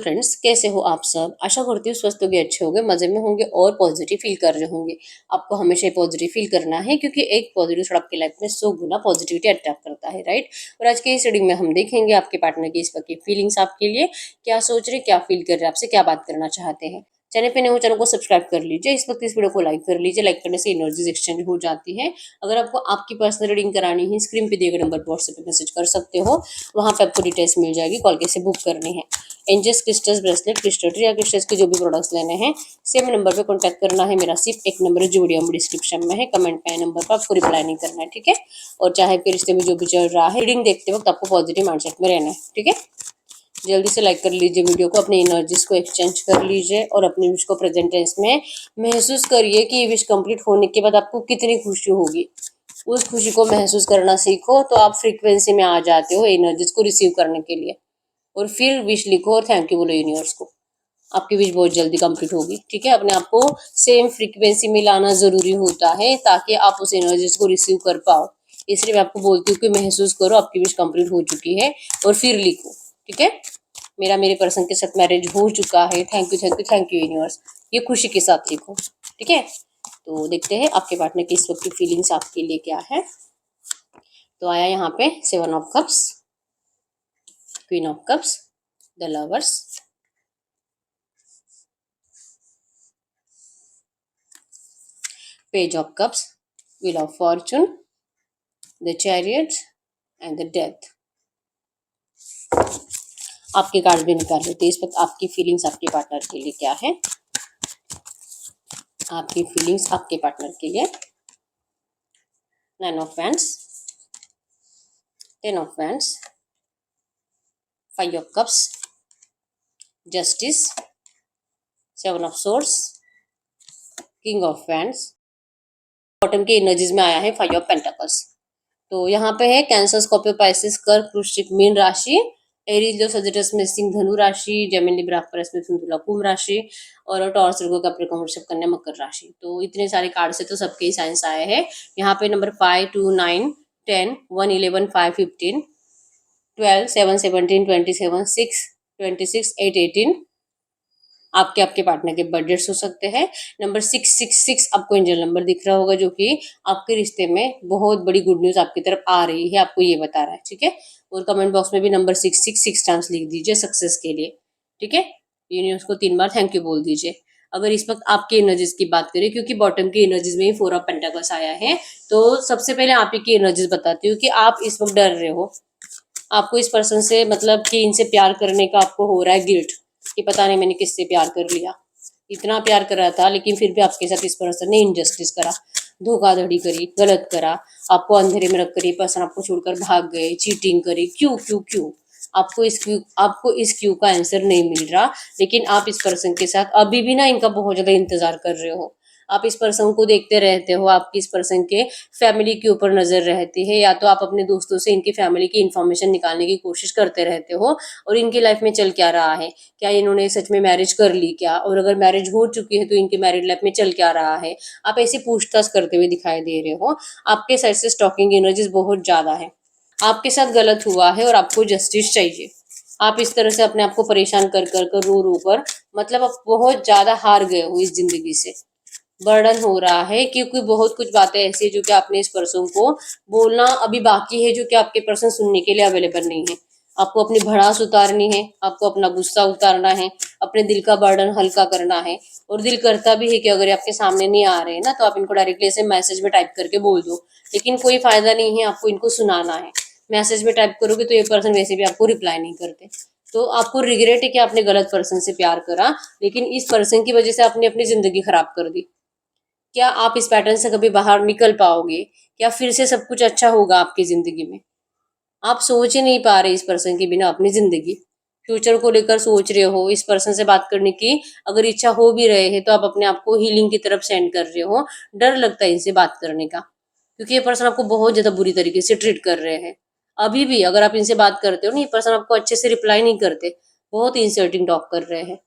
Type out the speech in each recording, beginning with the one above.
Friends, कैसे हो आप सब। आशा करती हूँ स्वस्थ होंगे, अच्छे होंगे, मजे में होंगे और पॉजिटिव फील कर रहे होंगे। आपको हमेशा पॉजिटिव फील करना है क्योंकि एक पॉजिटिव थॉट आपकी लाइफ में 100 गुना पॉजिटिविटी अट्रैक्ट करता है, राइट। और आज के इस रीडिंग में हम देखेंगे आपके पार्टनर की इस वक्त की फीलिंग्स आपके लिए क्या सोच रहे, क्या फील कर रहे, आपसे क्या बात करना चाहते हैं। चैनल पे नए हो, चैनल को सब्सक्राइब कर लीजिए। इस वक्त इस वीडियो को लाइक कर लीजिए। लाइक करने से एनर्जीज एक्सचेंज हो जाती है। अगर आपको आपकी पर्सनल रीडिंग करानी है, स्क्रीन पे दिए गए नंबर पर व्हाट्सएप पे मैसेज कर सकते हो। वहाँ पे आपको डिटेल्स मिल जाएगी, कॉल कैसे बुक करनी है। Angels crystals bracelet, crystal tree या क्रिस्टल्स के जो भी प्रोडक्ट्स लेने हैं, सेम नंबर पे कांटेक्ट करना है। मेरा सिर्फ एक नंबर है जो वीडियो में डिस्क्रिप्शन में है, कमेंट पे नंबर पर आपको रिप्लाई नहीं करना है, ठीक है। और चाहे आपके रिश्ते में जो भी चल रहा है, रीडिंग देखते वक्त आपको पॉजिटिव माइंडसेट में रहना है, ठीक है। जल्दी से लाइक कर लीजिए वीडियो को, अपनी एनर्जीज को एक्सचेंज कर लीजिए और अपनी विश को प्रेजेंट टेंस में महसूस करिए कि ये विश कंप्लीट होने के बाद आपको कितनी खुशी होगी। उस खुशी को महसूस करना सीखो तो आप फ्रीक्वेंसी में आ जाते हो एनर्जीज को रिसीव करने के लिए। और फिर विश लिखो और थैंक यू बोलो यूनिवर्स को। आपकी विश बहुत जल्दी कंप्लीट होगी, ठीक है। अपने आप को सेम फ्रीक्वेंसी में लाना जरूरी होता है ताकि आप उस एनर्जीज को रिसीव कर पाओ। इसलिए मैं आपको बोलती हूँ कि महसूस करो आपकी विश कंप्लीट हो चुकी है और फिर लिखो, ठीक है। मेरा मेरे पर्सन के साथ मैरिज हो चुका है, thank you thank you thank you universe. ये खुशी के साथ लिखो, ठीक है। तो देखते हैं आपके पार्टनर की इस वक्त की फीलिंग्स आपके लिए क्या है। तो आया यहाँ पे 7 of cups, queen of cups, the lovers, page of cups, wheel of Fortune, the chariot and the death. आपके कार्ड भी निकाल लेते इस वक्त आपकी फीलिंग्स आपके पार्टनर के लिए क्या है। आपकी फीलिंग्स आपके पार्टनर के लिए। 9 of wands, 10 of wands, 5 of cups, justice, 7 of source, king of wands. Bottom के एनर्जीज में आया है 5 ऑफ पेंटाकल्स। तो यहाँ पे है कैंसर, स्कॉर्पियो, पाइसेस, कर्क, वृश्चिक, मीन राशि, एरीज, लियो, सजिटस में सिंह, धनु राशि, जेमिनी, लिब्रा, aquarius में तुला, कुंभ राशि और टॉरस, वर्गो, कैप्रिकॉर्न, वृषभ, कन्या, मकर राशि। तो इतने सारे कार्ड से तो सबके ही साइंस आए हैं। यहाँ पे नंबर 5, 2, 9, 10, 1, 11, 5, 15, 12, 7, 17, 27, 6, 26, 8, 18 आपके आपके पार्टनर के बर्थडेट्स हो सकते हैं। नंबर 666 आपको एंजल नंबर दिख रहा होगा जो कि आपके रिश्ते में बहुत बड़ी गुड न्यूज आपकी तरफ आ रही है, आपको ये बता रहा है, ठीक है। और कमेंट बॉक्स में भी नंबर 666 टाइम्स लिख दीजिए सक्सेस के लिए, ठीक है। यूनिवर्स को 3 बार थैंक यू बोल दीजिए। अगर इस वक्त आपकी एनर्जीज की बात करें, क्योंकि बॉटम की एनर्जीज में ही 4 ऑफ पेंटाकल्स आया है, तो सबसे पहले आप ही की एनर्जीज बताती हूँ कि आप इस वक्त डर रहे हो। आपको इस पर्सन से मतलब कि इनसे प्यार करने का आपको हो रहा है गिल्ट कि पता नहीं मैंने किससे प्यार कर लिया। इतना प्यार कर रहा था लेकिन फिर भी आपके साथ इस पर्सन ने इनजस्टिस करा, धोखाधड़ी करी, गलत करा, आपको अंधेरे में रख कर ये पर्सन आपको छोड़कर भाग गए, चीटिंग करी। क्यों क्यों क्यों? आपको इस क्यों का आंसर नहीं मिल रहा। लेकिन आप इस पर्सन के साथ अभी भी ना इनका बहुत ज्यादा इंतजार कर रहे हो। आप इस पर्सन को देखते रहते हो, आपकी इस पर्सन के फैमिली के ऊपर नजर रहती है, या तो आप अपने दोस्तों से इनकी फैमिली की इन्फॉर्मेशन निकालने की कोशिश करते रहते हो और इनकी लाइफ में चल क्या रहा है, क्या इन्होंने सच में मैरिज कर ली क्या, और अगर मैरिज हो चुकी है तो इनकी मैरिड लाइफ में चल क्या रहा है। आप ऐसी पूछताछ करते हुए दिखाई दे रहे हो। आपके साइड से स्टॉकिंग एनर्जीज बहुत ज्यादा है। आपके साथ गलत हुआ है और आपको जस्टिस चाहिए। आप इस तरह से अपने आप को परेशान कर कर कर रो रो कर मतलब आप बहुत ज्यादा हार गए हो इस जिंदगी से। बर्डन हो रहा है क्योंकि बहुत कुछ बातें ऐसी है जो कि आपने इस पर्सन को बोलना अभी बाकी है, जो कि आपके पर्सन सुनने के लिए अवेलेबल नहीं है। आपको अपनी भड़ास उतारनी है, आपको अपना गुस्सा उतारना है, अपने दिल का बर्डन हल्का करना है। और दिल करता भी है कि अगर ये आपके सामने नहीं आ रहे हैं ना तो आप इनको डायरेक्टली ऐसे मैसेज में टाइप करके बोल दो, लेकिन कोई फायदा नहीं है, आपको इनको सुनाना है। मैसेज में टाइप करोगे तो ये पर्सन वैसे भी आपको रिप्लाई नहीं करते। तो आपको रिग्रेट है कि आपने गलत पर्सन से प्यार करा, लेकिन इस पर्सन की वजह से आपने अपनी जिंदगी खराब कर दी। क्या आप इस पैटर्न से कभी बाहर निकल पाओगे? क्या फिर से सब कुछ अच्छा होगा आपकी जिंदगी में? आप सोच ही नहीं पा रहे इस पर्सन के बिना अपनी जिंदगी। फ्यूचर को लेकर सोच रहे हो, इस पर्सन से बात करने की अगर इच्छा हो भी रहे है तो आप अपने आप को हीलिंग की तरफ सेंड कर रहे हो। डर लगता है इनसे बात करने का, क्योंकि ये पर्सन आपको बहुत ज्यादा बुरी तरीके से ट्रीट कर रहे हैं। अभी भी अगर आप इनसे बात करते हो ना, ये पर्सन आपको अच्छे से रिप्लाई नहीं करते, बहुत इंसल्टिंग टॉक कर रहे हैं।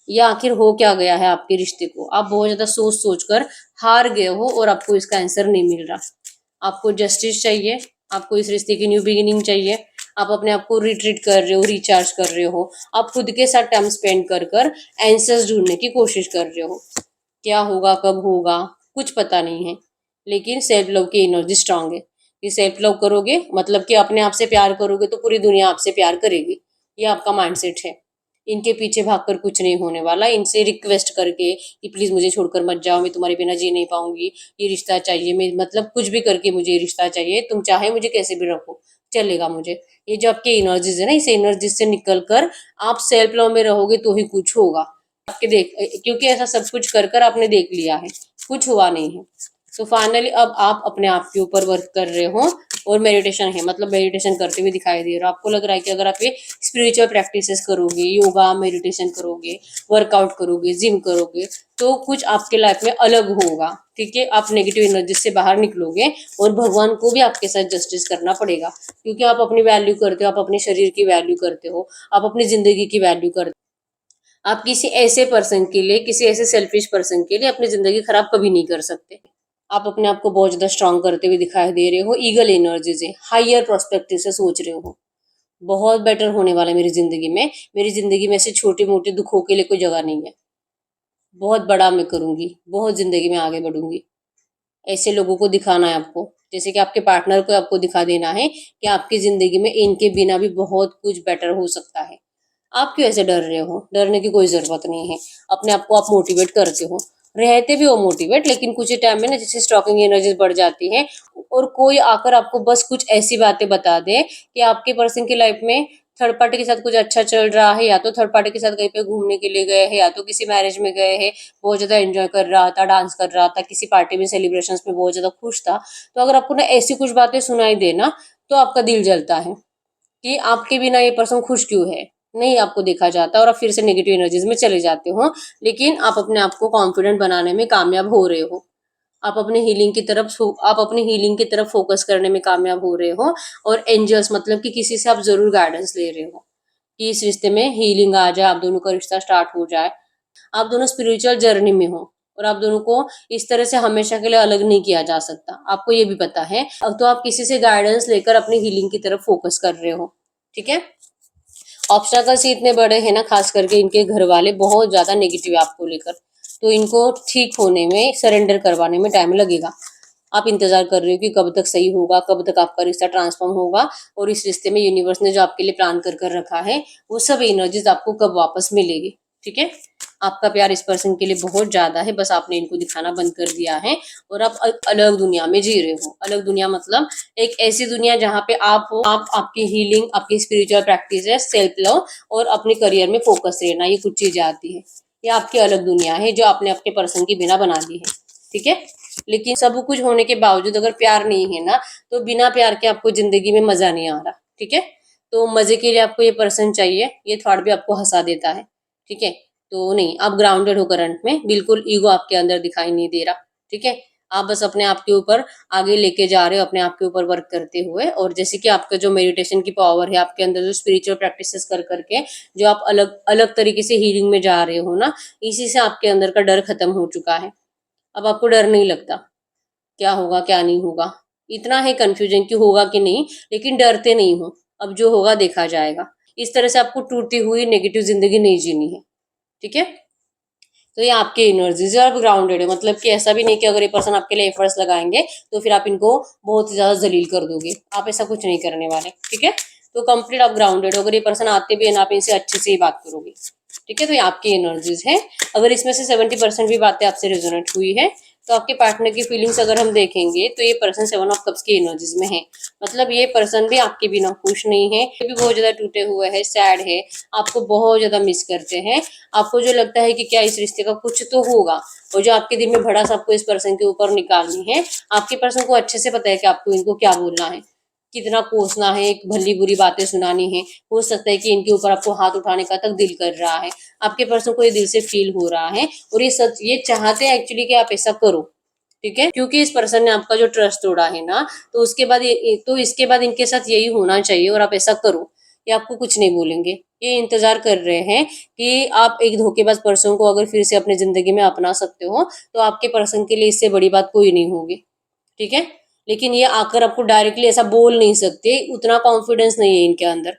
या आखिर हो क्या गया है आपके रिश्ते को? आप बहुत ज्यादा सोच सोच कर हार गए हो और आपको इसका आंसर नहीं मिल रहा। आपको जस्टिस चाहिए, आपको इस रिश्ते की न्यू बिगिनिंग चाहिए, आप अपने आप को रिट्रीट कर रहे हो, रिचार्ज कर रहे हो, आप खुद के साथ टाइम स्पेंड कर कर आंसर्स ढूंढने की कोशिश कर रहे हो। क्या होगा, कब होगा, कुछ पता नहीं है, लेकिन सेल्फ लव की एनर्जी स्ट्रांग है। ये सेल्फ लव करोगे मतलब कि अपने आप से प्यार करोगे तो पूरी दुनिया आपसे प्यार करेगी। ये आपका माइंडसेट है। इनके पीछे भागकर कुछ नहीं होने वाला। इनसे रिक्वेस्ट करके कि प्लीज मुझे छोड़कर मत जाओ, मैं तुम्हारे बिना जी नहीं पाऊंगी, ये रिश्ता चाहिए, मैं मतलब कुछ भी करके मुझे ये रिश्ता चाहिए, तुम चाहे मुझे कैसे भी रखो, चलेगा मुझे। ये जो आपकी एनर्जीज है ना, इस एनर्जी से निकल कर आप सेल्फ लव में रहोगे तो ही कुछ होगा। आपके देख, क्योंकि ऐसा सब कुछ कर कर आपने देख लिया है, कुछ हुआ नहीं है। तो फाइनली अब आप अपने आप के ऊपर वर्क कर रहे हो और मेडिटेशन है, मतलब मेडिटेशन करते हुए दिखाई दे रहे हो। आपको लग रहा है कि अगर आप ये स्पिरिचुअल प्रैक्टिसेस करोगे, योगा मेडिटेशन करोगे, वर्कआउट करोगे, जिम करोगे, तो कुछ आपके लाइफ में अलग होगा। ठीक है, आप नेगेटिव एनर्जी से बाहर निकलोगे और भगवान को भी आपके साथ जस्टिस करना पड़ेगा, क्योंकि आप अपनी वैल्यू करते हो, आप अपने शरीर की वैल्यू करते हो, आप अपनी जिंदगी की वैल्यू करते हो। आप किसी ऐसे पर्सन के लिए, किसी ऐसे सेल्फिश पर्सन के लिए अपनी जिंदगी खराब कभी नहीं कर सकते। आप अपने आप को बहुत ज्यादा स्ट्रांग करते हुए दिखाई दे रहे हो। ईगल एनर्जी से, हायर प्रोस्पेक्टिव से सोच रहे हो, बहुत बेटर होने वाला है मेरी जिंदगी में। मेरी जिंदगी में से छोटे मोटे दुखों के लिए कोई जगह नहीं है। बहुत बड़ा मैं करूंगी, बहुत जिंदगी में आगे बढ़ूंगी। ऐसे लोगों को दिखाना है आपको, जैसे कि आपके पार्टनर को आपको दिखा देना है कि आपकी जिंदगी में इनके बिना भी बहुत कुछ बेटर हो सकता है। आप क्यों ऐसे डर रहे हो? डरने की कोई जरूरत नहीं है। अपने आप को आप मोटिवेट करते हो, रहते भी हो मोटिवेट, लेकिन कुछ ही टाइम में ना जैसे स्टॉकिंग एनर्जी बढ़ जाती है और कोई आकर आपको बस कुछ ऐसी बातें बता दे कि आपके पर्सन की लाइफ में थर्ड पार्टी के साथ कुछ अच्छा चल रहा है, या तो थर्ड पार्टी के साथ कहीं पे घूमने के लिए गए हैं, या तो किसी मैरिज में गए हैं, बहुत ज्यादा एंजॉय कर रहा था, डांस कर रहा था, किसी पार्टी में सेलिब्रेशंस में बहुत ज्यादा खुश था। तो अगर आपको ना ऐसी कुछ बातें सुनाई देना, तो आपका दिल जलता है कि आपके बिना ये पर्सन खुश क्यों है। नहीं आपको देखा जाता और आप फिर से नेगेटिव एनर्जीज में चले जाते हो, लेकिन आप अपने आप को कॉन्फिडेंट बनाने में कामयाब हो रहे हो। आप अपनी हीलिंग की तरफ फोकस करने में कामयाब हो रहे हो। और एंजल्स मतलब कि किसी से आप जरूर गाइडेंस ले रहे हो कि इस रिश्ते में हीलिंग आ जाए, आप दोनों का रिश्ता स्टार्ट हो जाए। आप दोनों स्पिरिचुअल जर्नी में हो और आप दोनों को इस तरह से हमेशा के लिए अलग नहीं किया जा सकता, आपको ये भी पता है। अब तो आप किसी से गाइडेंस लेकर अपनी हीलिंग की तरफ फोकस कर रहे हो। ठीक है, ऑब्स्टैकल्स ही इतने बड़े हैं ना, खास करके इनके घर वाले बहुत ज्यादा नेगेटिव है आपको लेकर, तो इनको ठीक होने में, सरेंडर करवाने में टाइम लगेगा। आप इंतजार कर रहे हो कि कब तक सही होगा, कब तक आपका रिश्ता ट्रांसफॉर्म होगा, और इस रिश्ते में यूनिवर्स ने जो आपके लिए प्लान कर कर रखा है वो सब एनर्जीज आपको कब वापस मिलेगी। ठीक है, आपका प्यार इस पर्सन के लिए बहुत ज्यादा है, बस आपने इनको दिखाना बंद कर दिया है और आप अलग दुनिया में जी रहे हो। अलग दुनिया मतलब एक ऐसी दुनिया जहाँ पे आप हो, आप आपकी हीलिंग, आपकी स्पिरिचुअल प्रैक्टिस है, सेल्फ लव और अपने करियर में फोकस रहना, ये कुछ चीजें आती है। ये आपकी अलग दुनिया है जो आपने अपने पर्सन की बिना बना दी है। ठीक है, लेकिन सब कुछ होने के बावजूद अगर प्यार नहीं है ना, तो बिना प्यार के आपको जिंदगी में मजा नहीं आ रहा। ठीक है, तो मजे के लिए आपको ये पर्सन चाहिए, ये थॉट भी आपको हंसा देता है। ठीक है, तो नहीं, आप ग्राउंडेड हो करंट में, बिल्कुल ईगो आपके अंदर दिखाई नहीं दे रहा। ठीक है, आप बस अपने आप के ऊपर आगे लेके जा रहे हो, अपने आप के ऊपर वर्क करते हुए। और जैसे कि आपका जो मेडिटेशन की पावर है आपके अंदर, जो स्पिरिचुअल प्रैक्टिसेस कर करके जो आप अलग अलग तरीके से हीलिंग में जा रहे हो ना, इसी से आपके अंदर का डर खत्म हो चुका है। अब आपको डर नहीं लगता क्या होगा क्या नहीं होगा। इतना है कंफ्यूजन कि होगा कि नहीं, लेकिन डरते नहीं हो। अब जो होगा देखा जाएगा। इस तरह से आपको टूटती हुई नेगेटिव जिंदगी नहीं जीनी है। ठीक है, तो ये आपके एनर्जीज है, आप ग्राउंडेड है, मतलब कि ऐसा भी नहीं कि अगर ये पर्सन आपके लिए एफर्ट्स लगाएंगे तो फिर आप इनको बहुत ज्यादा जलील कर दोगे। आप ऐसा कुछ नहीं करने वाले। ठीक है, तो कंप्लीट आप ग्राउंडेड हो। अगर ये पर्सन आते भी है ना, आप इनसे अच्छे से ही बात करोगे। ठीक है, तो ये आपकी एनर्जीज है। अगर इसमें से 70% भी बातें आपसे रेजोनेट हुई है, तो आपके पार्टनर की फीलिंग्स अगर हम देखेंगे तो ये पर्सन 7 ऑफ कप्स की एनर्जीज में है। मतलब ये पर्सन भी आपके बिना खुश नहीं है, ये भी बहुत ज्यादा टूटे हुए है, सैड है, आपको बहुत ज्यादा मिस करते हैं। आपको जो लगता है कि क्या इस रिश्ते का कुछ तो होगा, और जो आपके दिल में भड़ास आपको इस पर्सन के ऊपर निकालनी है। आपके पर्सन को अच्छे से पता है कि आपको इनको क्या बोलना है, कितना कोसना है, एक भली बुरी बातें सुनानी है। हो सकता है कि इनके ऊपर आपको हाथ उठाने का तक दिल कर रहा है। आपके पर्सन को ये दिल से फील हो रहा है, और ये सच, ये चाहते हैं एक्चुअली कि आप ऐसा करो। ठीक है, क्योंकि इस पर्सन ने आपका जो ट्रस्ट तोड़ा है ना, तो उसके बाद तो इसके बाद इनके साथ यही होना चाहिए, और आप ऐसा करो। ये आपको कुछ नहीं बोलेंगे। ये इंतजार कर रहे हैं कि आप एक धोखेबाज पर्सन को अगर फिर से अपनी जिंदगी में अपना सकते हो, तो आपके पर्सन के लिए इससे बड़ी बात कोई नहीं होगी। ठीक है, लेकिन ये आकर आपको डायरेक्टली ऐसा बोल नहीं सकते, उतना कॉन्फिडेंस नहीं है इनके अंदर।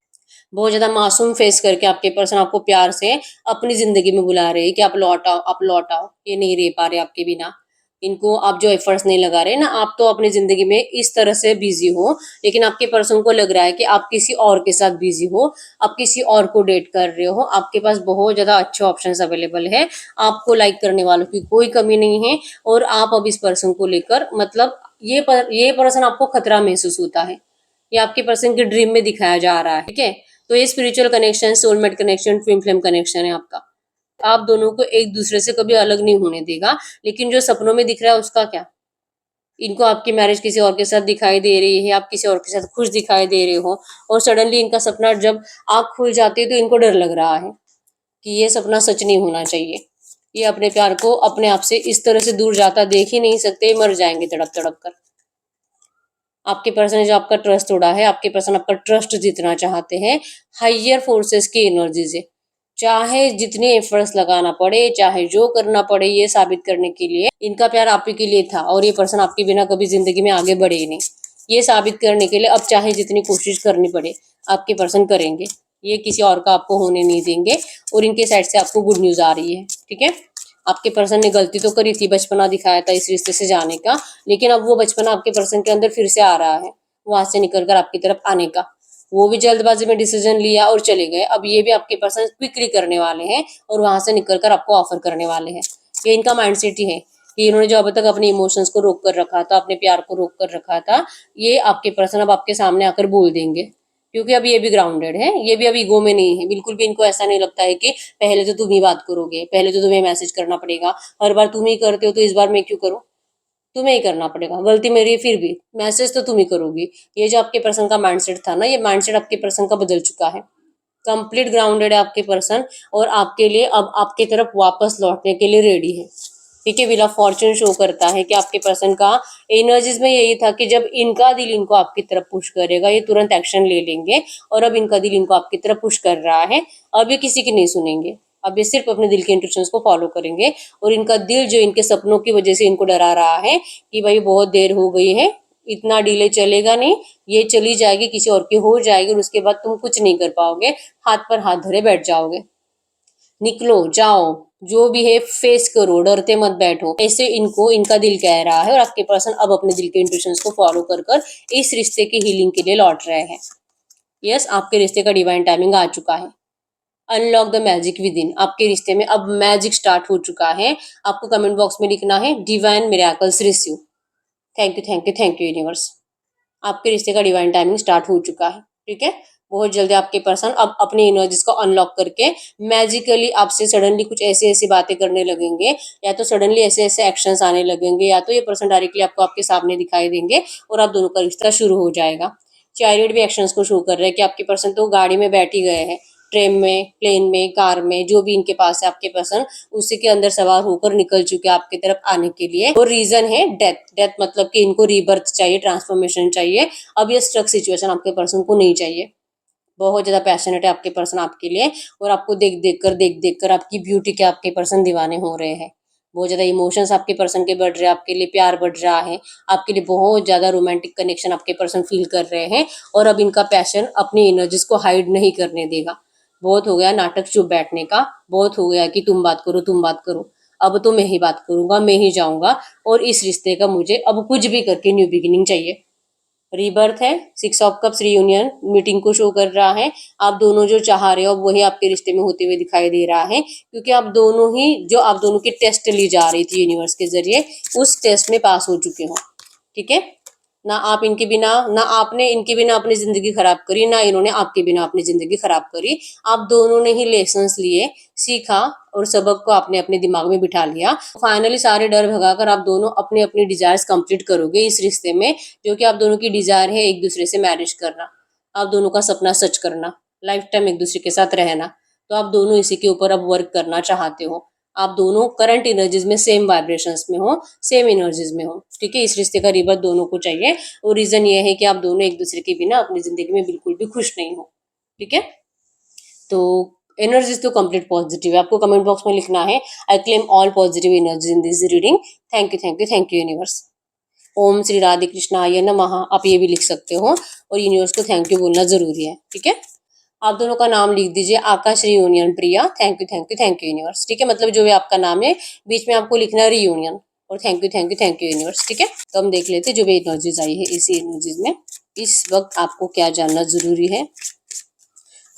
बहुत ज्यादा मासूम फेस करके आपके पर्सन आपको प्यार से अपनी जिंदगी में बुला रहे हैं कि आप लौट आओ, आप लौट आओ, ये नहीं रह पा रहे आपके बिना। इनको आप जो एफर्ट्स नहीं लगा रहे ना, आप तो अपनी जिंदगी में इस तरह से बिजी हो, लेकिन आपके पर्सन को लग रहा है कि आप किसी और के साथ बिजी हो, आप किसी और को डेट कर रहे हो। आपके पास बहुत ज्यादा अच्छे ऑप्शंस अवेलेबल है, आपको लाइक करने वालों की कोई कमी नहीं है। और आप अब इस पर्सन को लेकर मतलब ये पर्सन आपको खतरा महसूस होता है, ये आपके पर्सन के ड्रीम में दिखाया जा रहा है, ठीक है। तो ये spiritual connection, soulmate connection, twin flame connection है आपका। आप दोनों को एक दूसरे से कभी अलग नहीं होने देगा। लेकिन जो सपनों में दिख रहा है उसका क्या? इनको आपकी मैरिज किसी और के साथ दिखाई दे रही है, आप किसी और के साथ खुश दिखाई दे रहे हो, और सडनली इनका सपना जब आँख खुल जाती है तो इनको डर लग रहा है कि ये सपना सच नहीं होना चाहिए। ये अपने प्यार को अपने आप से इस तरह से दूर जाता देख ही नहीं सकते, मर जाएंगे तड़प तड़प कर। आपके पर्सन ने जो आपका ट्रस्ट तोड़ा है, आपके पर्सन आपका ट्रस्ट जीतना चाहते हैं हाइयर फोर्सेस की एनर्जी से। चाहे जितने एफर्ट्स लगाना पड़े, चाहे जो करना पड़े, ये साबित करने के लिए इनका प्यार आप ही के लिए था, और ये पर्सन आपके बिना कभी जिंदगी में आगे बढ़े ही नहीं। ये साबित करने के लिए अब चाहे जितनी कोशिश करनी पड़े, आपके पर्सन करेंगे। ये किसी और का आपको होने नहीं देंगे। और इनके साइड से आपको गुड न्यूज आ रही है, ठीक है। आपके पर्सन ने गलती तो करी थी, बचपना दिखाया था इस रिश्ते से जाने का, लेकिन अब वो बचपना आपके पर्सन के अंदर फिर से आ रहा है, वहां से निकलकर आपकी तरफ आने का। वो भी जल्दबाजी में डिसीजन लिया और चले गए। अब ये भी आपके पर्सन क्विकली करने वाले हैं और वहां से निकलकर आपको ऑफर करने वाले हैं। ये इनका माइंडसेट ही है कि इन्होंने जो अब तक अपने इमोशंस को रोक कर रखा था, अपने प्यार को रोक कर रखा था, ये आपके पर्सन अब आपके सामने आकर बोल देंगे। क्योंकि अब ये भी ग्राउंडेड है, ये भी अब ईगो में नहीं है, बिल्कुल भी इनको ऐसा नहीं लगता है कि पहले तो तुम ही बात करोगे, पहले तो तुम्हें मैसेज करना पड़ेगा, हर बार तुम ही करते हो तो इस बार मैं क्यों करूं। तुम्हें ही करना पड़ेगा, गलती मेरी है फिर भी मैसेज तो तुम ही करोगी। ये जो आपके पर्सन का माइंडसेट था ना, ये माइंडसेट आपके पर्सन का बदल चुका है। कंप्लीट ग्राउंडेड है आपके पर्सन, और आपके लिए अब आपके तरफ वापस लौटने के लिए रेडी है, ठीक है। व्हील ऑफ फॉर्चून शो करता है कि आपके पर्सन का एनर्जीज में यही था कि जब इनका दिल इनको आपकी तरफ पुश करेगा, ये तुरंत एक्शन ले लेंगे। और अब इनका दिल इनको आपकी तरफ पुश कर रहा है। अब ये किसी की नहीं सुनेंगे, अब ये सिर्फ अपने दिल के इंट्यूशंस को फॉलो करेंगे। और इनका दिल जो इनके सपनों की वजह से इनको डरा रहा है कि भाई बहुत देर हो गई है, इतना डिले चलेगा नहीं, ये चली जाएगी, किसी और की हो जाएगी, और उसके बाद तुम कुछ नहीं कर पाओगे, हाथ पर हाथ धरे बैठ जाओगे। निकलो, जाओ, जो भी है फेस करो, डरते मत बैठो, ऐसे इनको इनका दिल कह रहा है। और आपके पर्सन अब अपने दिल के इंट्यूशंस को फॉलो कर कर इस रिश्ते की हीलिंग के लिए लौट रहे हैं। यस, आपके रिश्ते का डिवाइन टाइमिंग आ चुका है। Unlock the magic with in, आपके रिश्ते में अब मैजिक स्टार्ट हो चुका है। आपको कमेंट बॉक्स में लिखना है divine miracles receive. Thank you, thank you, thank you universe. आपके रिश्ते का डिवाइन टाइमिंग स्टार्ट हो चुका है, ठीक है। बहुत जल्दी आपके पर्सन अब अपनी एनर्जीज को अनलॉक करके मैजिकली आपसे सडनली कुछ ऐसी ऐसी बातें करने लगेंगे, या तो सडनली ऐसे ऐसे एक्शंस आने लगेंगे, या तो ये पर्सन डायरेक्टली आपको आपके सामने दिखाई देंगे और आप दोनों का रिश्ता शुरू हो जाएगा। चैरियट भी एक्शंस को शो कर रहे हैं कि आपके पर्सन तो गाड़ी में बैठ ही गए हैं, ट्रेन में, प्लेन में, कार में, जो भी इनके पास है आपके पर्सन उसी के अंदर सवार होकर निकल चुके हैं आपकी तरफ आने के लिए। और रीजन है डेथ। डेथ मतलब कि इनको रीबर्थ चाहिए, ट्रांसफॉर्मेशन चाहिए। अब ये स्ट्रक सिचुएशन आपके पर्सन को नहीं चाहिए। बहुत ज्यादा पैशनेट है आपके पर्सन आपके लिए, और आपको देख देख कर आपकी ब्यूटी के आपके पर्सन दीवाने हो रहे हैं। बहुत ज्यादा इमोशंस आपके पर्सन के बढ़ रहे हैं, आपके लिए प्यार बढ़ रहा है, आपके लिए बहुत ज्यादा रोमांटिक कनेक्शन आपके पर्सन फील कर रहे हैं। और अब इनका पैशन अपनी एनर्जीज को हाइड नहीं करने देगा। बहुत हो गया नाटक चुप बैठने का, बहुत हो गया कि तुम बात करो, तुम बात करो। अब तो मैं ही बात करूंगा, मैं ही जाऊंगा, और इस रिश्ते का मुझे अब कुछ भी करके न्यू बिगिनिंग चाहिए। रीबर्थ है, 6 ऑफ कप्स रीयूनियन मीटिंग को शो कर रहा है। आप दोनों जो चाह रहे हो वही आपके रिश्ते में होते हुए दिखाई दे रहा है, क्योंकि आप दोनों ही जो आप दोनों की टेस्ट ली जा रही थी यूनिवर्स के जरिए, उस टेस्ट में पास हो चुके हो, ठीक है। ना आप इनके बिना, ना आपने इनके बिना अपनी जिंदगी खराब करी, ना इन्होंने आपके बिना अपनी जिंदगी खराब करी। आप दोनों ने ही लेसन्स लिए, सीखा, और सबक को आपने अपने दिमाग में बिठा लिया। फाइनली सारे डर भगाकर आप दोनों अपनी अपनी डिजायर्स कंप्लीट करोगे इस रिश्ते में, जो कि आप दोनों की डिजायर है एक दूसरे से मैरिज करना, आप दोनों का सपना सच करना, लाइफ टाइम एक दूसरे के साथ रहना। तो आप दोनों इसी के ऊपर अब वर्क करना चाहते हो। आप दोनों करंट एनर्जीज में सेम वाइब्रेशंस में हो, सेम एनर्जीज में हो, ठीक है। इस रिश्ते का रिबर्थ दोनों को चाहिए, और रीजन ये है कि आप दोनों एक दूसरे के बिना अपनी जिंदगी में बिल्कुल भी खुश नहीं हो, ठीक है। तो एनर्जीज तो कंप्लीट पॉजिटिव है। आपको कमेंट बॉक्स में लिखना है I claim all positive energy in this reading. Thank you, thank you, thank you universe. ओम श्री राधे कृष्णाय नमः, आप ये भी लिख सकते हो। और यूनिवर्स को थैंक यू बोलना जरूरी है, ठीक है। आप दोनों का नाम लिख दीजिए, Akash reunion Priya, thank you thank you thank you universe, ठीक है। मतलब जो भी आपका नाम है बीच में आपको लिखना है रियूनियन और thank you thank you thank you universe, ठीक है। तो हम देख लेते हैं जो भी एनर्जीज आई है इसी एनर्जीज में इस वक्त आपको क्या जानना जरूरी है।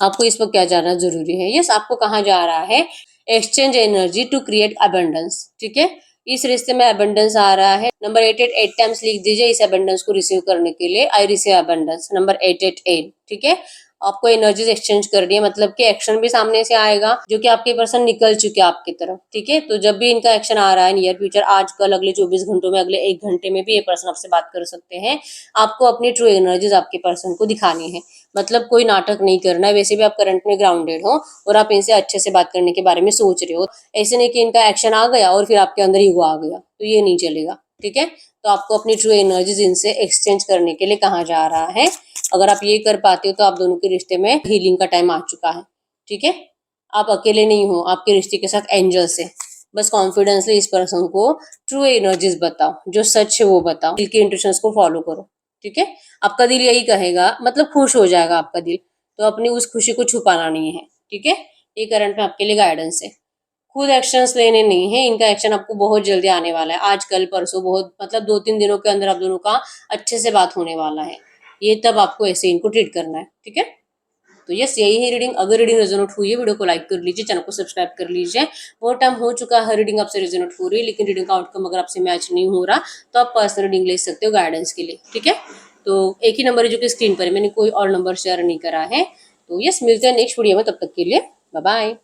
आपको इस वक्त क्या जानना जरूरी है, यस आपको कहा जा रहा है exchange energy to create abundance, ठीक है। इस रिश्ते में अबंडेंस आ रहा है। नंबर 888 टाइम्स लिख दीजिए इस अबंडेंस को रिसीव करने के लिए, आई रिसीव अबंडेंस, नंबर 888, ठीक है। आपको एनर्जीज एक्सचेंज करनी है, मतलब कि एक्शन भी सामने से आएगा जो कि आपके पर्सन निकल चुके हैं आपकी तरफ, ठीक है। तो जब भी इनका एक्शन आ रहा है नियर फ्यूचर, आज कल, अगले 24 घंटों में, अगले 1 घंटे में भी ये पर्सन आपसे बात कर सकते हैं। आपको अपनी ट्रू एनर्जीज आपके पर्सन को दिखानी है, मतलब कोई नाटक नहीं करना है। वैसे भी आप करंट में ग्राउंडेड हो और आप इनसे अच्छे से बात करने के बारे में सोच रहे हो, ऐसे नहीं कि इनका एक्शन आ गया और फिर आपके अंदर ईगो आ गया, तो ये नहीं चलेगा, ठीक है। तो आपको अपनी ट्रू एनर्जीज इनसे एक्सचेंज करने के लिए कहा जा रहा है। अगर आप ये कर पाते हो तो आप दोनों के रिश्ते में हीलिंग का टाइम आ चुका है, ठीक है। आप अकेले नहीं हो, आपके रिश्ते के साथ एंजल्स है। बस कॉन्फिडेंसली इस पर्सन को ट्रू एनर्जीज बताओ, जो सच है वो बताओ, दिल के इंट्यूशंस को फॉलो करो, ठीक है। आपका दिल यही कहेगा, मतलब खुश हो जाएगा आपका दिल। तो अपनी उस खुशी को छुपाना नहीं है, ठीक है। ये करंट में आपके लिए गाइडेंस है। खुद एक्शंस लेने नहीं है, इनका एक्शन आपको बहुत जल्दी आने वाला है, आज कल परसों, बहुत मतलब 2-3 दिनों के अंदर आप दोनों का अच्छे से बात होने वाला है। ये तब आपको ऐसे इनको ट्रीट करना है, ठीक है। तो यस यही है रीडिंग। अगर रीडिंग रेजोनेट हुई है वीडियो को लाइक कर लीजिए, चैनल को सब्सक्राइब कर लीजिए। बहुत टाइम हो चुका है रीडिंग आपसे रेजोनेट हो रही है, लेकिन रीडिंग का आउटकम अगर आपसे मैच नहीं हो रहा तो आप पर्सनल रीडिंग ले सकते हो गाइडेंस के लिए, ठीक है। तो एक ही नंबर है जो कि स्क्रीन पर है, मैंने कोई और नंबर शेयर नहीं करा है। तो यस मिलते हैं नेक्स्ट वीडियो में, तब तक के लिए बाय बाय।